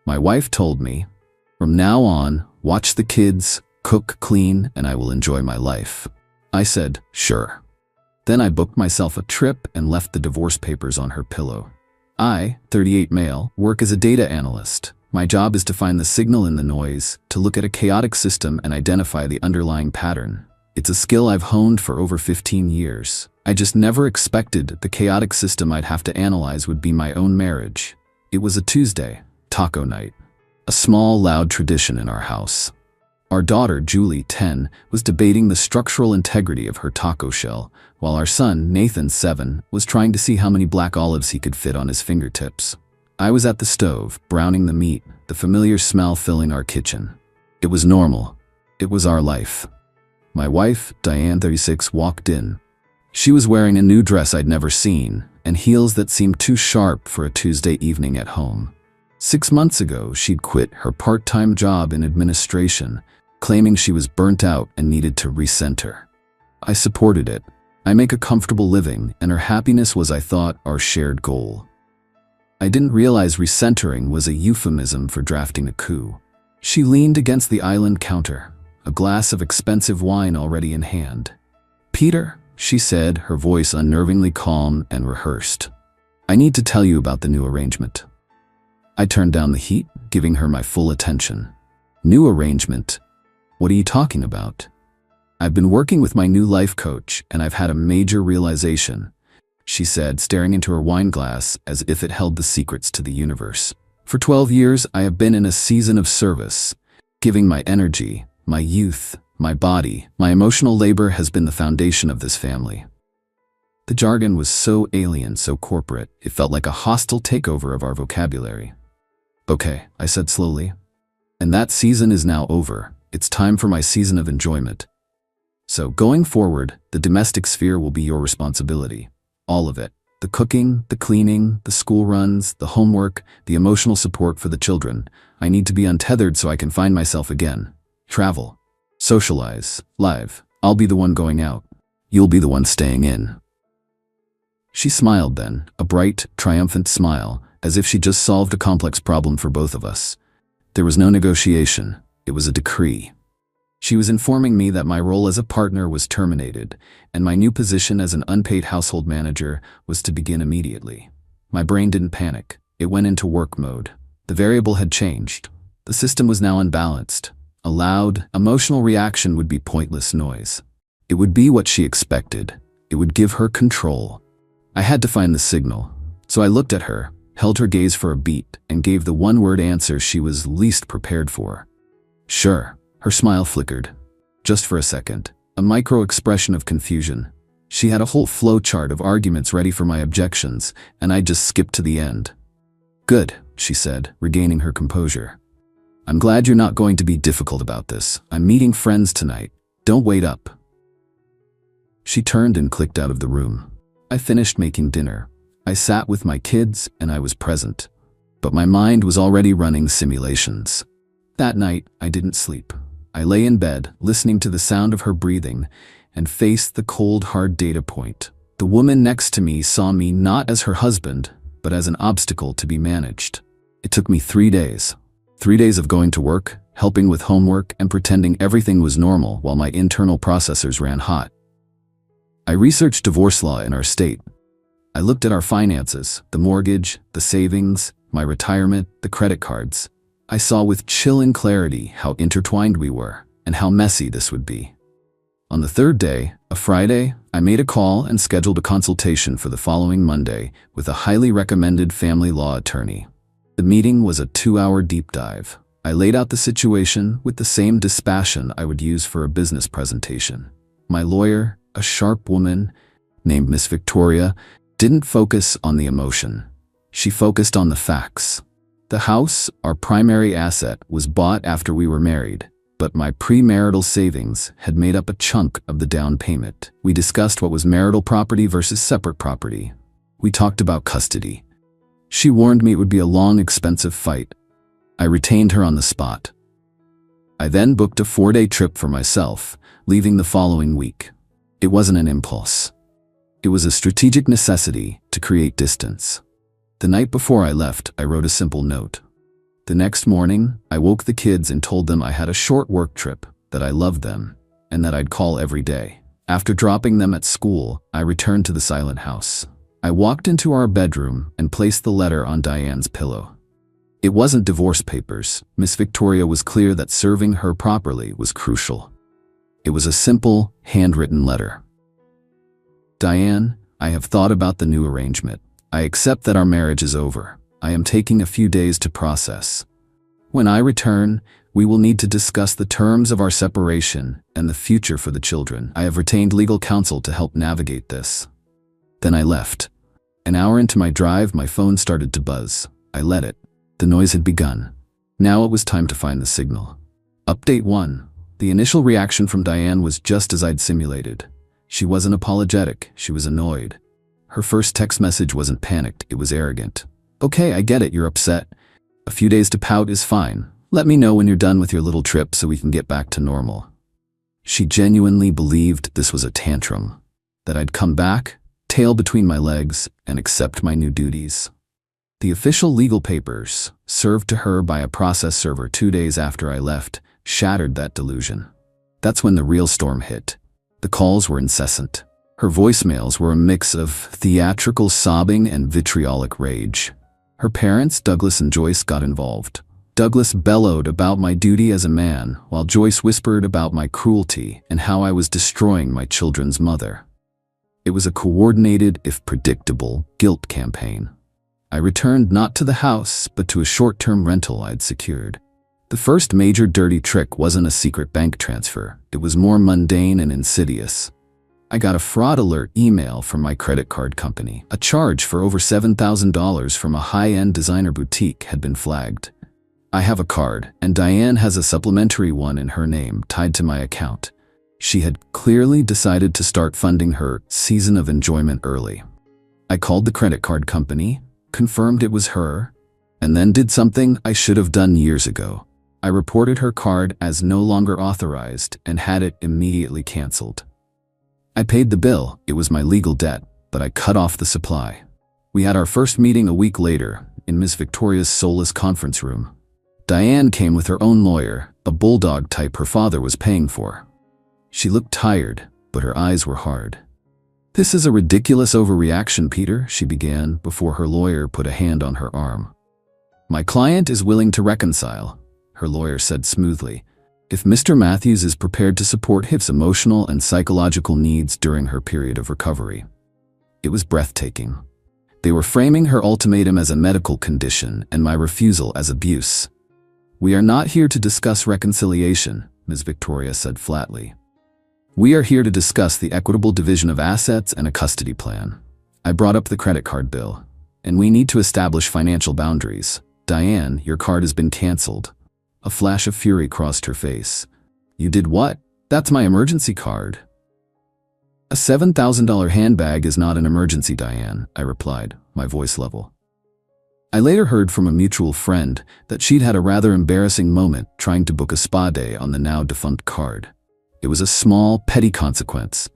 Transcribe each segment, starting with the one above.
My wife told me, "From now on, watch the kids, cook, clean, and I will enjoy my life." I said, "Sure." Then I booked myself a trip and left the divorce papers on her pillow. I, 38 male, work as a data analyst. My job is to find the signal in the noise, to look at a chaotic system and identify the underlying pattern. It's a skill I've honed for over 15 years. I just never expected the chaotic system I'd have to analyze would be my own marriage. It was a Tuesday, taco night. A small, loud tradition in our house. Our daughter, Julie, 10, was debating the structural integrity of her taco shell, while our son, Nathan, 7, was trying to see how many black olives he could fit on his fingertips. I was at the stove, browning the meat, the familiar smell filling our kitchen. It was normal. It was our life. My wife, Diane, 36, walked in. She was wearing a new dress I'd never seen, and heels that seemed too sharp for a Tuesday evening at home. 6 months ago, she'd quit her part-time job in administration, claiming she was burnt out and needed to recenter. I supported it. I make a comfortable living, and her happiness was, I thought, our shared goal. I didn't realize recentering was a euphemism for drafting a coup. She leaned against the island counter, a glass of expensive wine already in hand. "Peter," she said, her voice unnervingly calm and rehearsed. "I need to tell you about the new arrangement." I turned down the heat, giving her my full attention. "New arrangement? What are you talking about?" "I've been working with my new life coach, and I've had a major realization," she said, staring into her wine glass as if it held the secrets to the universe. "For 12 years, I have been in a season of service, giving my energy, my youth, my body. My emotional labor has been the foundation of this family." The jargon was so alien, so corporate, it felt like a hostile takeover of our vocabulary. "Okay," I said slowly. "And that season is now over. It's time for my season of enjoyment. So going forward, the domestic sphere will be your responsibility. All of it. The cooking, the cleaning, the school runs, the homework, the emotional support for the children. I need to be untethered so I can find myself again. Travel. Socialize. Live. I'll be the one going out. You'll be the one staying in." She smiled then, a bright, triumphant smile, as if she just solved a complex problem for both of us. There was no negotiation. It was a decree. She was informing me that my role as a partner was terminated, and my new position as an unpaid household manager was to begin immediately. My brain didn't panic. It went into work mode. The variable had changed. The system was now unbalanced. A loud, emotional reaction would be pointless noise. It would be what she expected. It would give her control. I had to find the signal. So I looked at her, held her gaze for a beat, and gave the one-word answer she was least prepared for. "Sure." Her smile flickered. Just for a second. A micro-expression of confusion. She had a whole flowchart of arguments ready for my objections, and I just skipped to the end. "Good," she said, regaining her composure. "I'm glad you're not going to be difficult about this. I'm meeting friends tonight. Don't wait up." She turned and clicked out of the room. I finished making dinner. I sat with my kids, and I was present. But my mind was already running simulations. That night, I didn't sleep. I lay in bed, listening to the sound of her breathing, and faced the cold, hard data point. The woman next to me saw me not as her husband, but as an obstacle to be managed. It took me 3 days. 3 days of going to work, helping with homework, and pretending everything was normal while my internal processors ran hot. I researched divorce law in our state. I looked at our finances, the mortgage, the savings, my retirement, the credit cards. I saw with chilling clarity how intertwined we were, and how messy this would be. On the 3rd day, a Friday, I made a call and scheduled a consultation for the following Monday with a highly recommended family law attorney. The meeting was a 2-hour deep dive. I laid out the situation with the same dispassion I would use for a business presentation. My lawyer, a sharp woman named Miss Victoria, didn't focus on the emotion. She focused on the facts. The house, our primary asset, was bought after we were married, but my premarital savings had made up a chunk of the down payment. We discussed what was marital property versus separate property. We talked about custody. She warned me it would be a long, expensive fight. I retained her on the spot. I then booked a 4-day trip for myself, leaving the following week. It wasn't an impulse. It was a strategic necessity to create distance. The night before I left, I wrote a simple note. The next morning, I woke the kids and told them I had a short work trip, that I loved them, and that I'd call every day. After dropping them at school, I returned to the silent house. I walked into our bedroom and placed the letter on Diane's pillow. It wasn't divorce papers. Miss Victoria was clear that serving her properly was crucial. It was a simple, handwritten letter. Diane, I have thought about the new arrangement. I accept that our marriage is over. I am taking a few days to process. When I return, we will need to discuss the terms of our separation and the future for the children. I have retained legal counsel to help navigate this. Then I left. An hour into my drive, my phone started to buzz. I let it. The noise had begun. Now it was time to find the signal. Update 1. The initial reaction from Diane was just as I'd simulated. She wasn't apologetic, she was annoyed. Her first text message wasn't panicked, it was arrogant. Okay, I get it, you're upset. A few days to pout is fine. Let me know when you're done with your little trip so we can get back to normal. She genuinely believed this was a tantrum, that I'd come back, tail between my legs, and accept my new duties. The official legal papers, served to her by a process server 2 days after I left, shattered that delusion. That's when the real storm hit. The calls were incessant. Her voicemails were a mix of theatrical sobbing and vitriolic rage. Her parents, Douglas and Joyce, got involved. Douglas bellowed about my duty as a man, while Joyce whispered about my cruelty and how I was destroying my children's mother. It was a coordinated, if predictable, guilt campaign. I returned not to the house, but to a short-term rental I'd secured. The first major dirty trick wasn't a secret bank transfer. It was more mundane and insidious. I got a fraud alert email from my credit card company. A charge for over $7,000 from a high-end designer boutique had been flagged. I have a card, and Diane has a supplementary one in her name tied to my account. She had clearly decided to start funding her season of enjoyment early. I called the credit card company, confirmed it was her, and then did something I should have done years ago. I reported her card as no longer authorized and had it immediately canceled. I paid the bill, it was my legal debt, but I cut off the supply. We had our first meeting a week later, in Miss Victoria's soulless conference room. Diane came with her own lawyer, a bulldog type her father was paying for. She looked tired, but her eyes were hard. "This is a ridiculous overreaction, Peter," she began, before her lawyer put a hand on her arm. "My client is willing to reconcile," her lawyer said smoothly, "if Mr. Matthews is prepared to support his emotional and psychological needs during her period of recovery." It was breathtaking. They were framing her ultimatum as a medical condition and my refusal as abuse. "We are not here to discuss reconciliation," Ms. Victoria said flatly. "We are here to discuss the equitable division of assets and a custody plan." I brought up the credit card bill. "And we need to establish financial boundaries. Diane, your card has been canceled." A flash of fury crossed her face. "You did what? That's my emergency card." "A $7,000 handbag is not an emergency, Diane," I replied, my voice level. I later heard from a mutual friend that she'd had a rather embarrassing moment trying to book a spa day on the now-defunct card. It was a small, petty consequence,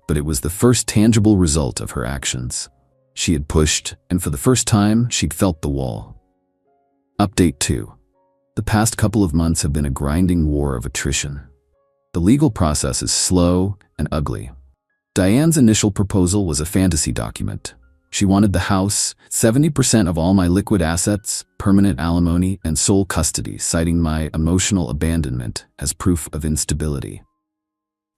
but it was the first tangible result of her actions. She had pushed, and for the first time, she'd felt the wall. Update 2. The past couple of months have been a grinding war of attrition. The legal process is slow and ugly. Diane's initial proposal was a fantasy document. She wanted the house, 70% of all my liquid assets, permanent alimony, and sole custody, citing my emotional abandonment as proof of instability.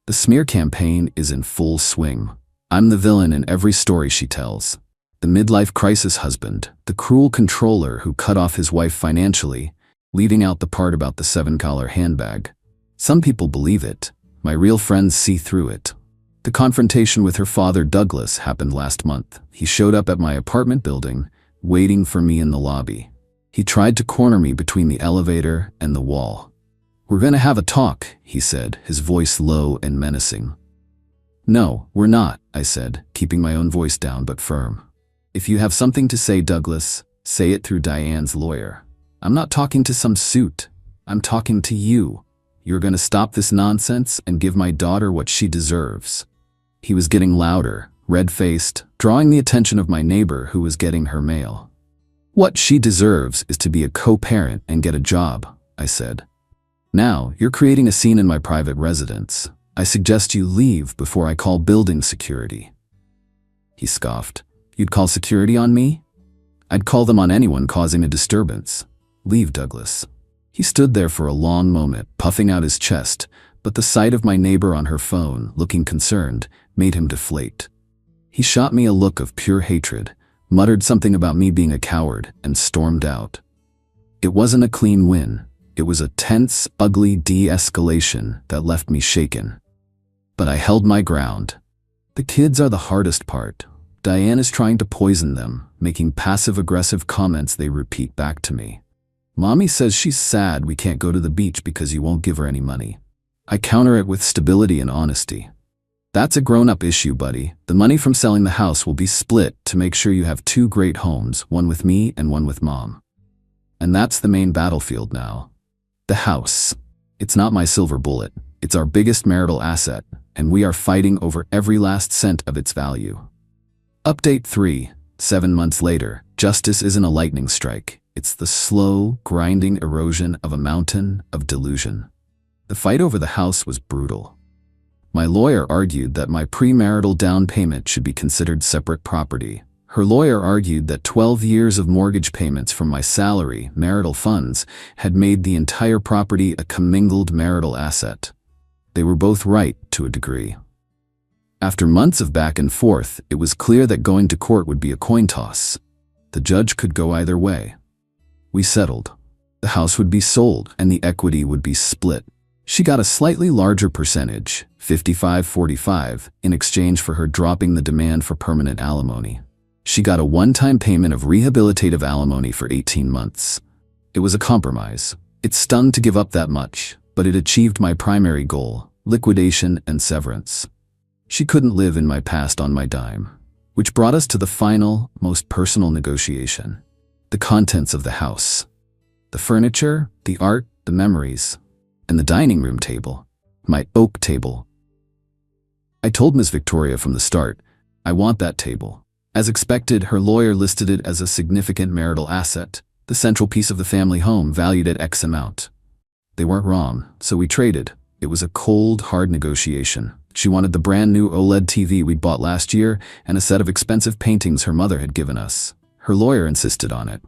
The smear campaign is in full swing. I'm the villain in every story she tells. The midlife crisis husband, the cruel controller who cut off his wife financially, leaving out the part about the $7 handbag. Some people believe it. My real friends see through it. The confrontation with her father, Douglas, happened last month. He showed up at my apartment building, waiting for me in the lobby. He tried to corner me between the elevator and the wall. "We're gonna have a talk," he said, his voice low and menacing. "No, we're not," I said, keeping my own voice down but firm. "If you have something to say, Douglas, say it through Diane's lawyer. I'm not talking to some suit. I'm talking to you. You're gonna stop this nonsense and give my daughter what she deserves." He was getting louder, red-faced, drawing the attention of my neighbor who was getting her mail. What she deserves is to be a co-parent and get a job, I said. Now, you're creating a scene in my private residence. I suggest you leave before I call building security. He scoffed. You'd call security on me? I'd call them on anyone causing a disturbance. Leave, Douglas. He stood there for a long moment, puffing out his chest, but the sight of my neighbor on her phone, looking concerned, made him deflate. He shot me a look of pure hatred, muttered something about me being a coward, and stormed out. It wasn't a clean win. It was a tense, ugly de-escalation that left me shaken. But I held my ground. The kids are the hardest part. Diane is trying to poison them, making passive-aggressive comments they repeat back to me. Mommy says she's sad we can't go to the beach because you won't give her any money. I counter it with stability and honesty. That's a grown-up issue, buddy. The money from selling the house will be split to make sure you have 2 great homes, one with me and one with Mom. And that's the main battlefield now. The house. It's not my silver bullet. It's our biggest marital asset, and we are fighting over every last cent of its value. Update 3. 7 months later, justice isn't a lightning strike. It's the slow, grinding erosion of a mountain of delusion. The fight over the house was brutal. My lawyer argued that my premarital down payment should be considered separate property. Her lawyer argued that 12 years of mortgage payments from my salary, marital funds, had made the entire property a commingled marital asset. They were both right to a degree. After months of back and forth, it was clear that going to court would be a coin toss. The judge could go either way. We settled. The house would be sold and the equity would be split. She got a slightly larger percentage, 55-45, in exchange for her dropping the demand for permanent alimony. She got a one-time payment of rehabilitative alimony for 18 months. It was a compromise. It stung to give up that much, but it achieved my primary goal, liquidation and severance. She couldn't live in my past on my dime, which brought us to the final, most personal negotiation. The contents of the house. The furniture, the art, the memories, and the dining room table, my oak table. I told Ms. Victoria from the start, I want that table. As expected, her lawyer listed it as a significant marital asset, the central piece of the family home valued at X amount. They weren't wrong, so we traded. It was a cold, hard negotiation. She wanted the brand new OLED TV we'd bought last year and a set of expensive paintings her mother had given us. Her lawyer insisted on it.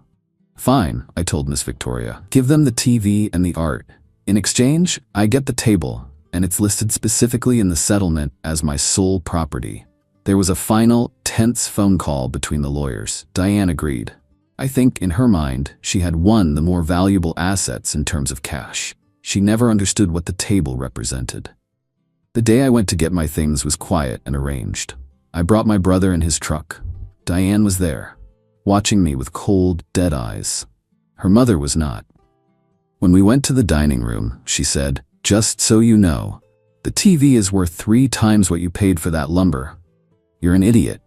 Fine, I told Miss Victoria. Give them the TV and the art. In exchange, I get the table, and it's listed specifically in the settlement as my sole property. There was a final, tense phone call between the lawyers. Diane agreed. I think, in her mind, she had won the more valuable assets in terms of cash. She never understood what the table represented. The day I went to get my things was quiet and arranged. I brought my brother in his truck. Diane was there, watching me with cold, dead eyes. Her mother was not. When we went to the dining room, she said, "Just so you know, the TV is worth 3 times what you paid for that lumber. You're an idiot."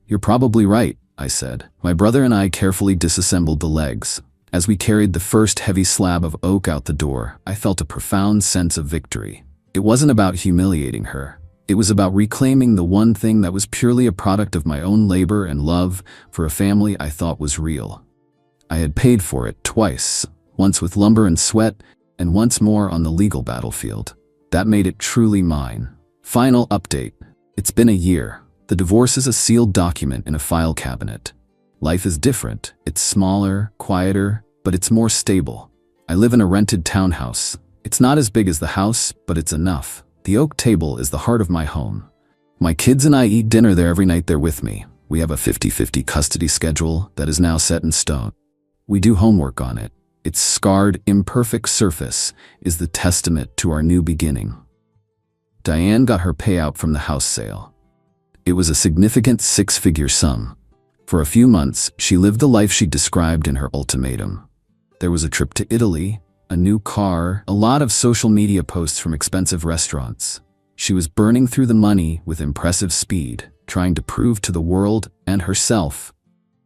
"You're probably right," I said. My brother and I carefully disassembled the legs. As we carried the first heavy slab of oak out the door, I felt a profound sense of victory. It wasn't about humiliating her. It was about reclaiming the one thing that was purely a product of my own labor and love for a family I thought was real. I had paid for it twice, once with lumber and sweat, and once more on the legal battlefield. That made it truly mine. Final update. It's been a year. The divorce is a sealed document in a file cabinet. Life is different. It's smaller, quieter, but it's more stable. I live in a rented townhouse. It's not as big as the house, but it's enough. The oak table is the heart of my home. My kids and I eat dinner there every night they're with me. We have a 50-50 custody schedule that is now set in stone. We do homework on it. Its scarred, imperfect surface is the testament to our new beginning. Diane got her payout from the house sale. It was a significant 6-figure sum. For a few months, she lived the life she described in her ultimatum. There was a trip to Italy, a new car, a lot of social media posts from expensive restaurants. She was burning through the money with impressive speed, trying to prove to the world and herself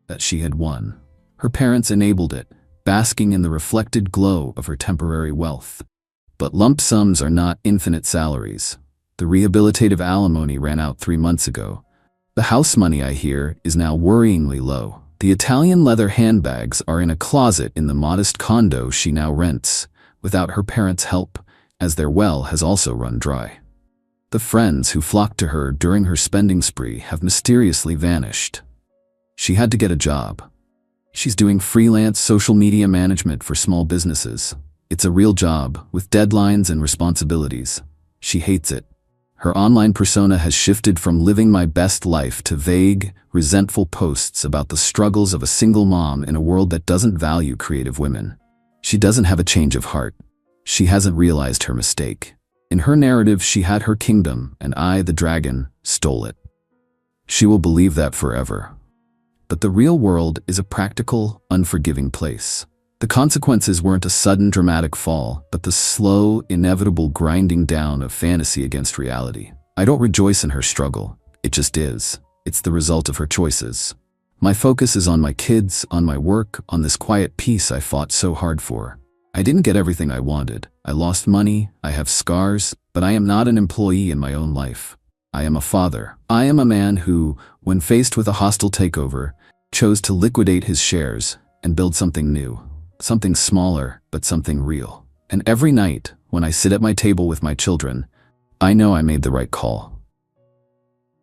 that she had won. Her parents enabled it, basking in the reflected glow of her temporary wealth. But lump sums are not infinite salaries. The rehabilitative alimony ran out 3 months ago. The house money, I hear, is now worryingly low. The Italian leather handbags are in a closet in the modest condo she now rents, without her parents' help, as their well has also run dry. The friends who flocked to her during her spending spree have mysteriously vanished. She had to get a job. She's doing freelance social media management for small businesses. It's a real job, with deadlines and responsibilities. She hates it. Her online persona has shifted from living my best life to vague, resentful posts about the struggles of a single mom in a world that doesn't value creative women. She doesn't have a change of heart. She hasn't realized her mistake. In her narrative, she had her kingdom, and I, the dragon, stole it. She will believe that forever. But the real world is a practical, unforgiving place. The consequences weren't a sudden dramatic fall, but the slow, inevitable grinding down of fantasy against reality. I don't rejoice in her struggle. It just is. It's the result of her choices. My focus is on my kids, on my work, on this quiet peace I fought so hard for. I didn't get everything I wanted. I lost money, I have scars, but I am not an employee in my own life. I am a father. I am a man who, when faced with a hostile takeover, chose to liquidate his shares and build something new. Something smaller, but something real. And every night, when I sit at my table with my children, I know I made the right call.